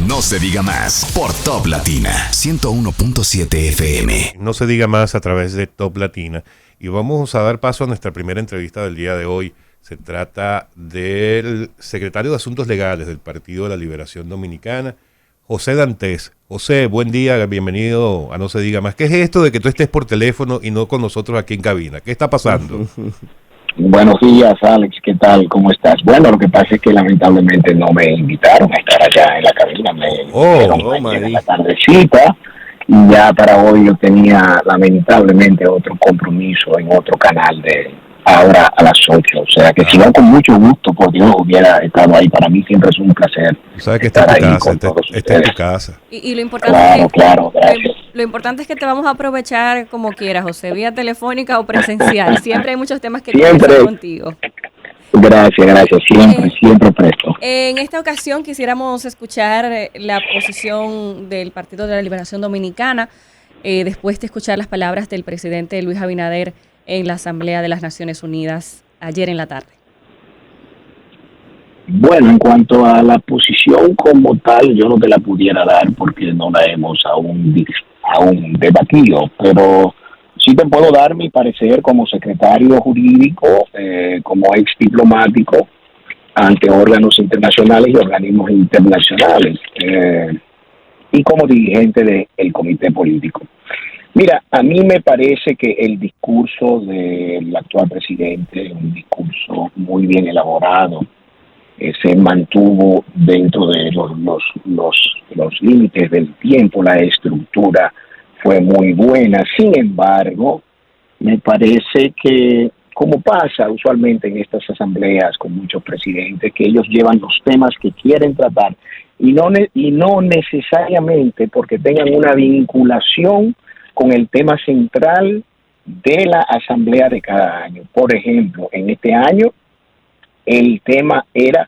No se diga más por Top Latina 101.7 FM. No se diga más a través de Top Latina. Y vamos a dar paso a nuestra primera entrevista del día de hoy. Se trata del secretario de Asuntos Legales del Partido de la Liberación Dominicana, José Dantes. José, buen día, bienvenido a No se diga más. ¿Qué es esto de que tú estés por teléfono y no con nosotros aquí en cabina? ¿Qué está pasando? Buenos días, Alex, ¿qué tal? ¿Cómo estás? Bueno, lo que pasa es que lamentablemente no me invitaron a estar allá en la cabina, me dieron en la tardecita, y ya para hoy yo tenía lamentablemente otro compromiso en otro canal de ahora a las 8, o sea que si no, con mucho gusto, por Dios, hubiera estado ahí. Para mí siempre es un placer. Sabes que está en tu casa, está en tu casa. Y lo importante claro, gracias. Lo importante es que te vamos a aprovechar como quieras, José, vía telefónica o presencial. Siempre hay muchos temas que conversar contigo. Gracias, siempre presto. En esta ocasión quisiéramos escuchar la posición del Partido de la Liberación Dominicana, después de escuchar las palabras del presidente Luis Abinader en la Asamblea de las Naciones Unidas ayer en la tarde. Bueno, en cuanto a la posición como tal, yo no te la pudiera dar porque no la hemos aún debatido, pero sí te puedo dar mi parecer como secretario jurídico, como ex diplomático ante órganos internacionales y organismos internacionales, y como dirigente del comité político. Mira, a mí me parece que el discurso del actual presidente es un discurso muy bien elaborado, se mantuvo dentro de los límites del tiempo, la estructura fue muy buena. Sin embargo, me parece que, como pasa usualmente en estas asambleas con muchos presidentes, que ellos llevan los temas que quieren tratar y no necesariamente porque tengan una vinculación con el tema central de la asamblea de cada año. Por ejemplo, en este año el tema era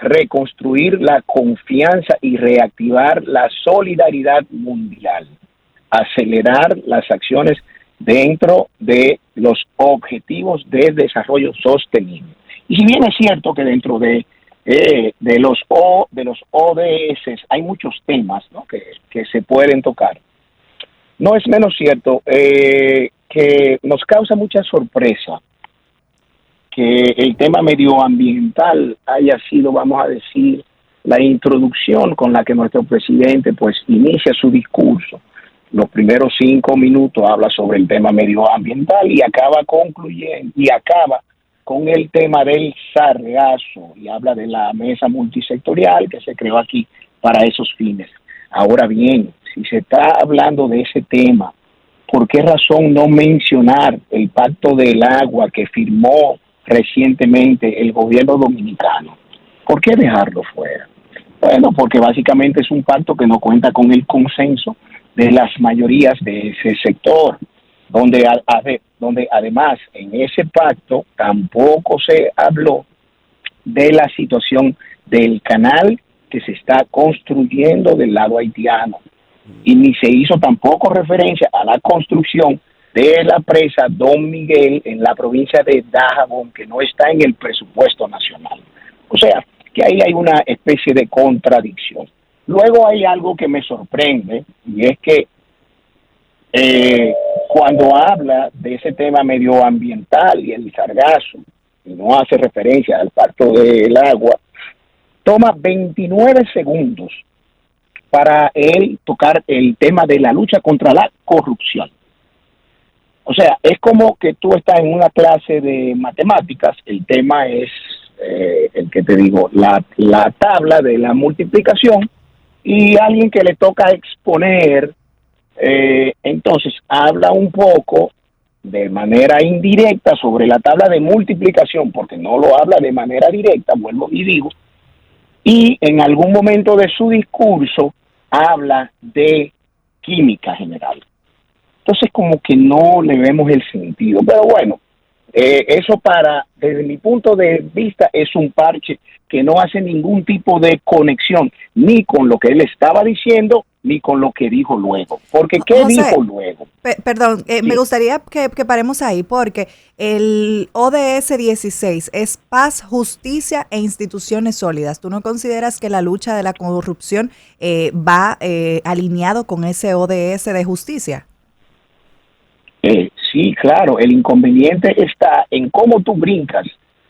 reconstruir la confianza y reactivar la solidaridad mundial, acelerar las acciones dentro de los objetivos de desarrollo sostenible. Y si bien es cierto que dentro de los ODS hay muchos temas, ¿no?, que se pueden tocar, no es menos cierto que nos causa mucha sorpresa que el tema medioambiental haya sido, vamos a decir, la introducción con la que nuestro presidente pues inicia su discurso. Los primeros 5 minutos habla sobre el tema medioambiental y acaba con el tema del sargazo y habla de la mesa multisectorial que se creó aquí para esos fines. Ahora bien, si se está hablando de ese tema, ¿por qué razón no mencionar el Pacto del Agua que firmó recientemente el gobierno dominicano? ¿Por qué dejarlo fuera? Bueno, porque básicamente es un pacto que no cuenta con el consenso de las mayorías de ese sector, donde además en ese pacto tampoco se habló de la situación del canal que se está construyendo del lado haitiano, y ni se hizo tampoco referencia a la construcción de la presa Don Miguel en la provincia de Dajabón, que no está en el presupuesto nacional. O sea, que ahí hay una especie de contradicción. Luego hay algo que me sorprende, y es que cuando habla de ese tema medioambiental y el sargazo, y no hace referencia al Pacto del Agua, toma 29 segundos para él tocar el tema de la lucha contra la corrupción. O sea, es como que tú estás en una clase de matemáticas, el tema es, el que te digo, la tabla de la multiplicación, y alguien que le toca exponer, entonces habla un poco de manera indirecta sobre la tabla de multiplicación, porque no lo habla de manera directa, vuelvo y digo, y en algún momento de su discurso habla de química general. Entonces como que no le vemos el sentido, pero bueno, eso desde mi punto de vista es un parche que no hace ningún tipo de conexión ni con lo que él estaba diciendo ni con lo que dijo luego. Porque ¿qué José, dijo luego? Perdón, Sí. me gustaría que paremos ahí porque el ODS 16 es paz, justicia e instituciones sólidas. ¿Tú no consideras que la lucha de la corrupción va alineado con ese ODS de justicia? Sí, claro, el inconveniente está en cómo tú brincas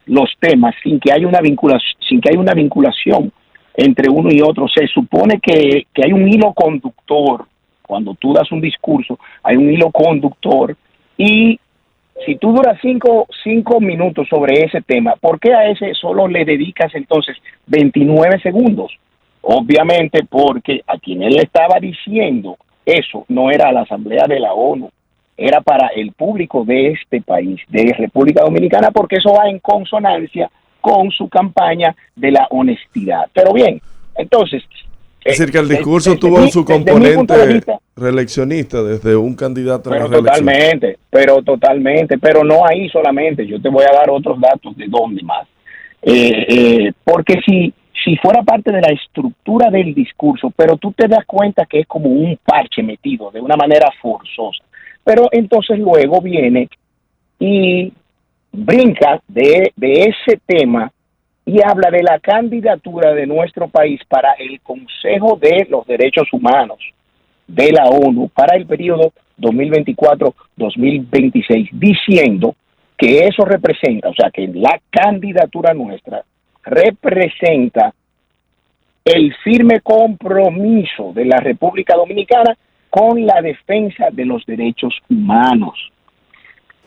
los temas sin que haya una vinculación entre uno y otro. Se supone que hay un hilo conductor. Cuando tú das un discurso, hay un hilo conductor, y si tú duras cinco minutos sobre ese tema, ¿por qué a ese solo le dedicas entonces 29 segundos? Obviamente porque a quien él le estaba diciendo eso no era a la Asamblea de la ONU, era para el público de este país, de República Dominicana, porque eso va en consonancia con su campaña de la honestidad. Pero bien, entonces... Es decir, que el discurso tuvo su componente reeleccionista desde un candidato a la reelección. Totalmente, pero no ahí solamente. Yo te voy a dar otros datos de dónde más. Porque si fuera parte de la estructura del discurso, pero tú te das cuenta que es como un parche metido de una manera forzosa. Pero entonces luego viene y brinca de ese tema y habla de la candidatura de nuestro país para el Consejo de los Derechos Humanos de la ONU para el periodo 2024-2026, diciendo que eso representa, o sea, que la candidatura nuestra representa el firme compromiso de la República Dominicana con la defensa de los derechos humanos.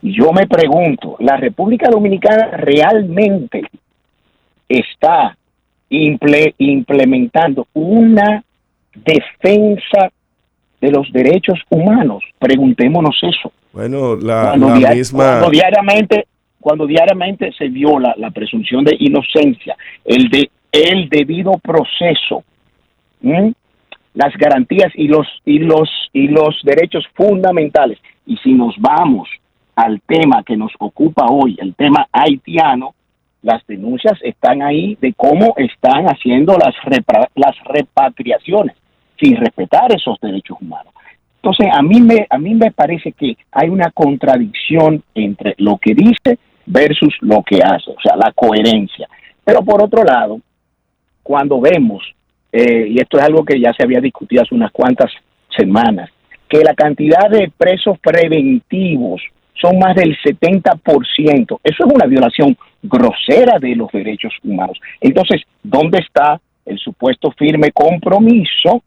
Y yo me pregunto, ¿la República Dominicana realmente está implementando una defensa de los derechos humanos? Preguntémonos eso. Bueno, cuando diariamente se viola la presunción de inocencia, el debido proceso, las garantías y los derechos fundamentales. Y si nos vamos al tema que nos ocupa hoy, el tema haitiano, las denuncias están ahí de cómo están haciendo las repatriaciones sin respetar esos derechos humanos. Entonces, a mí me parece que hay una contradicción entre lo que dice versus lo que hace, o sea, la coherencia. Pero por otro lado, cuando vemos, y esto es algo que ya se había discutido hace unas cuantas semanas, que la cantidad de presos preventivos son más del 70%. Eso es una violación grosera de los derechos humanos. Entonces, ¿dónde está el supuesto firme compromiso,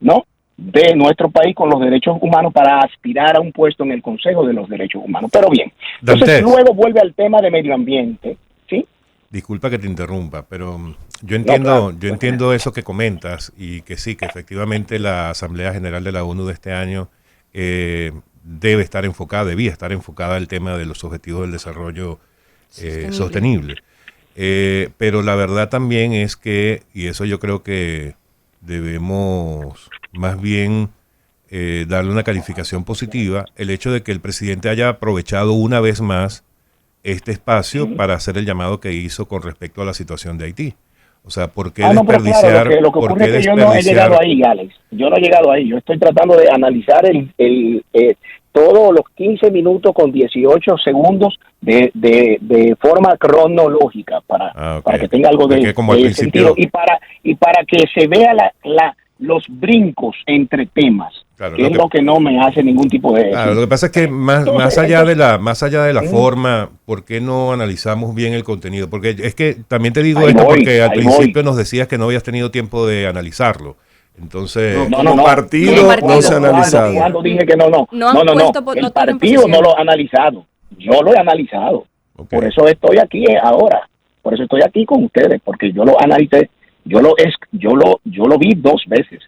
¿no?, de nuestro país con los derechos humanos para aspirar a un puesto en el Consejo de los Derechos Humanos? Pero bien, entonces luego vuelve al tema de medio ambiente, ¿sí? Disculpa que te interrumpa, pero yo entiendo eso que comentas, y que sí, que efectivamente la Asamblea General de la ONU de este año debía estar enfocada al tema de los objetivos del desarrollo sostenible. Pero la verdad también es que, y eso yo creo que debemos más bien darle una calificación positiva, el hecho de que el presidente haya aprovechado una vez más este espacio para hacer el llamado que hizo con respecto a la situación de Haití. O sea, ¿por qué desperdiciar? Lo que ocurre es que yo no he llegado ahí, Alex. Yo no he llegado ahí. Yo estoy tratando de analizar todos los 15 minutos con 18 segundos de forma cronológica para que tenga algo de sentido y para que se vea los brincos entre temas. Claro, que es lo que no me hace ningún tipo de... Claro, lo que pasa es que más allá de la forma, ¿por qué no analizamos bien el contenido? Porque es que también te digo porque al principio nos decías que no habías tenido tiempo de analizarlo. Entonces, no partido no se ha analizado. Cuando dije que no. El partido no lo ha analizado. Yo lo he analizado. Okay. Por eso estoy aquí ahora. Por eso estoy aquí con ustedes, porque yo lo analicé. Yo lo vi 2 veces.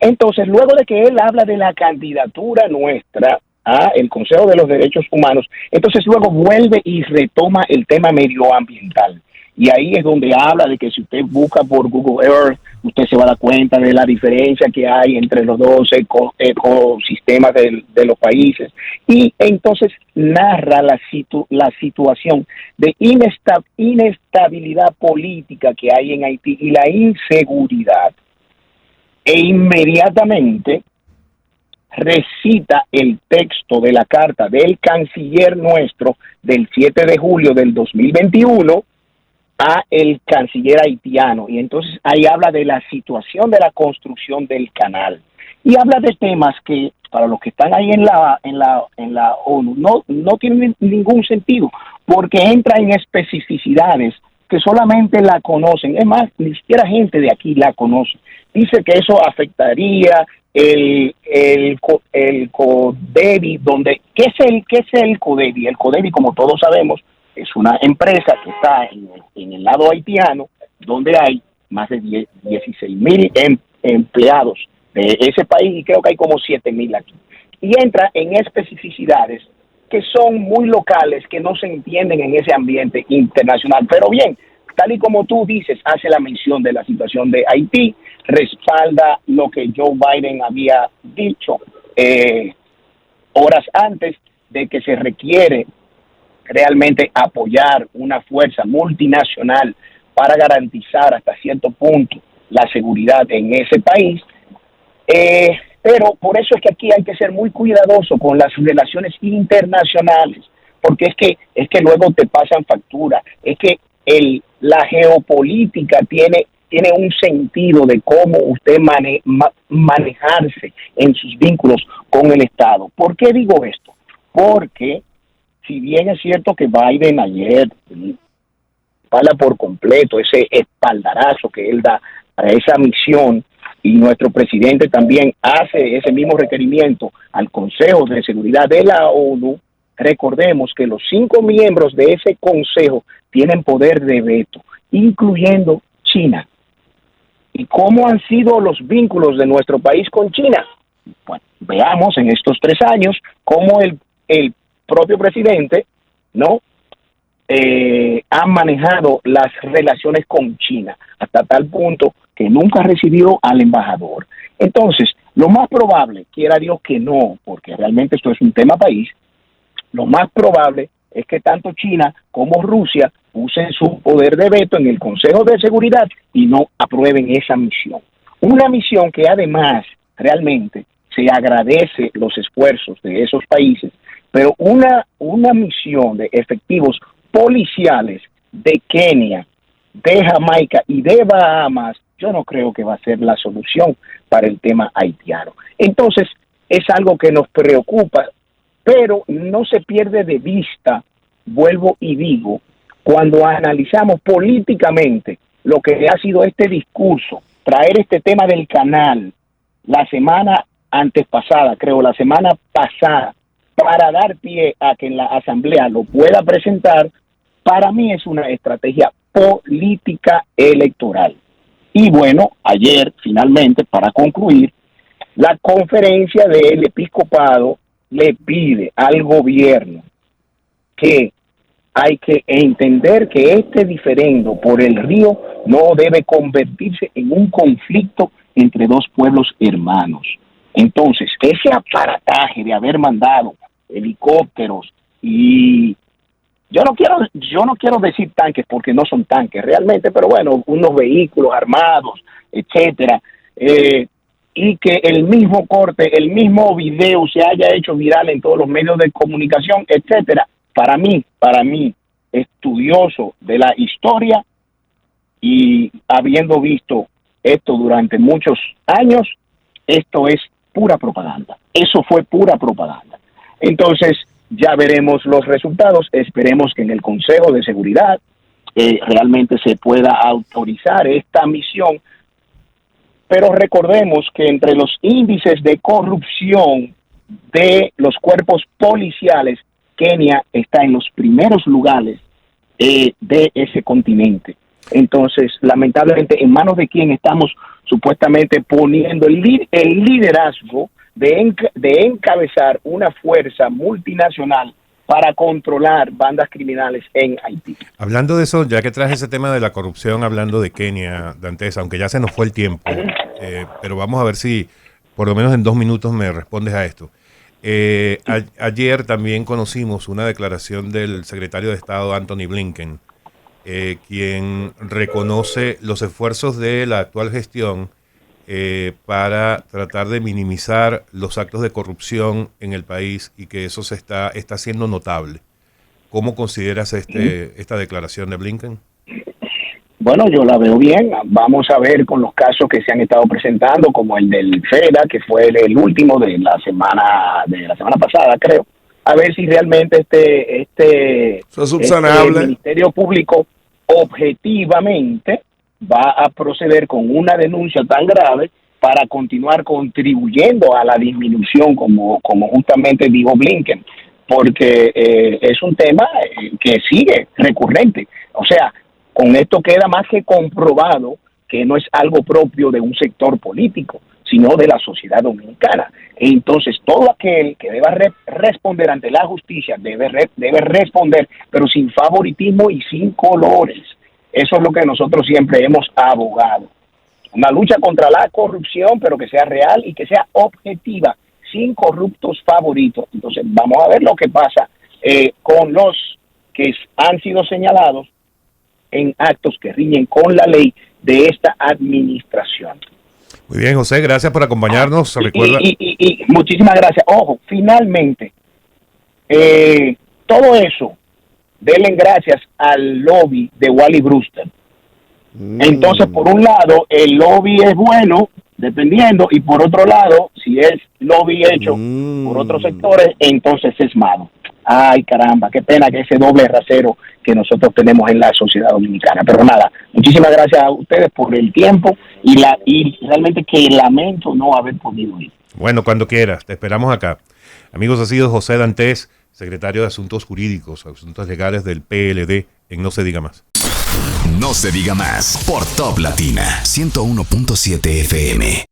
Entonces, luego de que él habla de la candidatura nuestra a el Consejo de los Derechos Humanos, entonces luego vuelve y retoma el tema medioambiental. Y ahí es donde habla de que si usted busca por Google Earth, usted se va a dar cuenta de la diferencia que hay entre los dos ecosistemas de los países. Y entonces narra la situación de inestabilidad política que hay en Haití y la inseguridad. e inmediatamente recita el texto de la carta del canciller nuestro del 7 de julio del 2021 a el canciller haitiano, y entonces ahí habla de la situación de la construcción del canal y habla de temas que para los que están ahí en la ONU no tienen ningún sentido, porque entra en especificidades que solamente la conocen, es más, ni siquiera gente de aquí la conoce. Dice que eso afectaría el CODEVI, ¿qué es el CODEVI? El CODEVI, como todos sabemos, es una empresa que está en el lado haitiano, donde hay más de 16,000 empleados de ese país, y creo que hay como 7,000 aquí. Y entra en especificidades que son muy locales, que no se entienden en ese ambiente internacional. Pero bien, tal y como tú dices, hace la mención de la situación de Haití, respalda lo que Joe Biden había dicho horas antes, de que se requiere realmente apoyar una fuerza multinacional para garantizar hasta cierto punto la seguridad en ese país. Pero por eso es que aquí hay que ser muy cuidadoso con las relaciones internacionales, porque es que luego te pasan factura. Es que la geopolítica tiene un sentido de cómo usted manejarse en sus vínculos con el Estado. ¿Por qué digo esto? Porque si bien es cierto que Biden ayer respalda por completo ese espaldarazo que él da a esa misión, y nuestro presidente también hace ese mismo requerimiento al Consejo de Seguridad de la ONU, recordemos que los 5 miembros de ese consejo tienen poder de veto, incluyendo China. ¿Y cómo han sido los vínculos de nuestro país con China? Bueno, veamos en estos 3 años cómo el propio presidente ha manejado las relaciones con China, hasta tal punto que nunca recibió al embajador. Entonces, lo más probable, quiera Dios que no, porque realmente esto es un tema país, lo más probable es que tanto China como Rusia usen su poder de veto en el Consejo de Seguridad y no aprueben esa misión. Una misión que además realmente se agradece los esfuerzos de esos países, pero una misión de efectivos policiales de Kenia, de Jamaica y de Bahamas, yo no creo que va a ser la solución para el tema haitiano. Entonces, es algo que nos preocupa, pero no se pierde de vista, vuelvo y digo, cuando analizamos políticamente lo que ha sido este discurso, traer este tema del canal la semana antepasada, creo, la semana pasada, para dar pie a que en la Asamblea lo pueda presentar, para mí es una estrategia política electoral. Y bueno, ayer, finalmente, para concluir, la conferencia del episcopado le pide al gobierno que hay que entender que este diferendo por el río no debe convertirse en un conflicto entre dos pueblos hermanos. Entonces, ese aparataje de haber mandado helicópteros y yo no quiero decir tanques porque no son tanques realmente, pero bueno, unos vehículos armados, etcétera, y que el mismo corte, el mismo video se haya hecho viral en todos los medios de comunicación, etcétera. Para mí, estudioso de la historia y habiendo visto esto durante muchos años, esto es pura propaganda. Eso fue pura propaganda. Entonces, ya veremos los resultados. Esperemos que en el Consejo de Seguridad realmente se pueda autorizar esta misión. Pero recordemos que entre los índices de corrupción de los cuerpos policiales, Kenia está en los primeros lugares de ese continente. Entonces, lamentablemente, ¿en manos de quién estamos supuestamente poniendo el liderazgo de encabezar una fuerza multinacional para controlar bandas criminales en Haití? Hablando de eso, ya que traje ese tema de la corrupción, hablando de Kenia, Dantes, aunque ya se nos fue el tiempo, pero vamos a ver si por lo menos en 2 minutos me respondes a esto. Ayer también conocimos una declaración del secretario de Estado Anthony Blinken, quien reconoce los esfuerzos de la actual gestión para tratar de minimizar los actos de corrupción en el país y que eso está siendo notable. ¿Cómo consideras esta declaración de Blinken? Bueno, yo la veo bien. Vamos a ver con los casos que se han estado presentando, como el del FEDA, que fue el último de la semana pasada, creo. A ver si realmente este Ministerio Público objetivamente va a proceder con una denuncia tan grave para continuar contribuyendo a la disminución, como justamente dijo Blinken, porque es un tema que sigue recurrente. O sea, con esto queda más que comprobado que no es algo propio de un sector político, sino de la sociedad dominicana. Entonces, todo aquel que deba responder ante la justicia debe responder, pero sin favoritismo y sin colores. Eso es lo que nosotros siempre hemos abogado. Una lucha contra la corrupción, pero que sea real y que sea objetiva, sin corruptos favoritos. Entonces, vamos a ver lo que pasa con los que han sido señalados en actos que riñen con la ley de esta administración. Muy bien, José, gracias por acompañarnos. Recuerda... Y muchísimas gracias. Ojo, finalmente, todo eso, denle gracias al lobby de Wally Brewster. Entonces, por un lado, el lobby es bueno, dependiendo, y por otro lado, si es lobby hecho por otros sectores, entonces es malo. Ay, caramba, qué pena que ese doble rasero que nosotros tenemos en la sociedad dominicana. Pero nada, muchísimas gracias a ustedes por el tiempo y realmente que lamento no haber podido ir. Bueno, cuando quieras, te esperamos acá. Amigos, ha sido José Dantes, secretario de Asuntos Jurídicos, Asuntos Legales del PLD en No Se Diga Más. No se diga más por Top Latina 101.7 FM.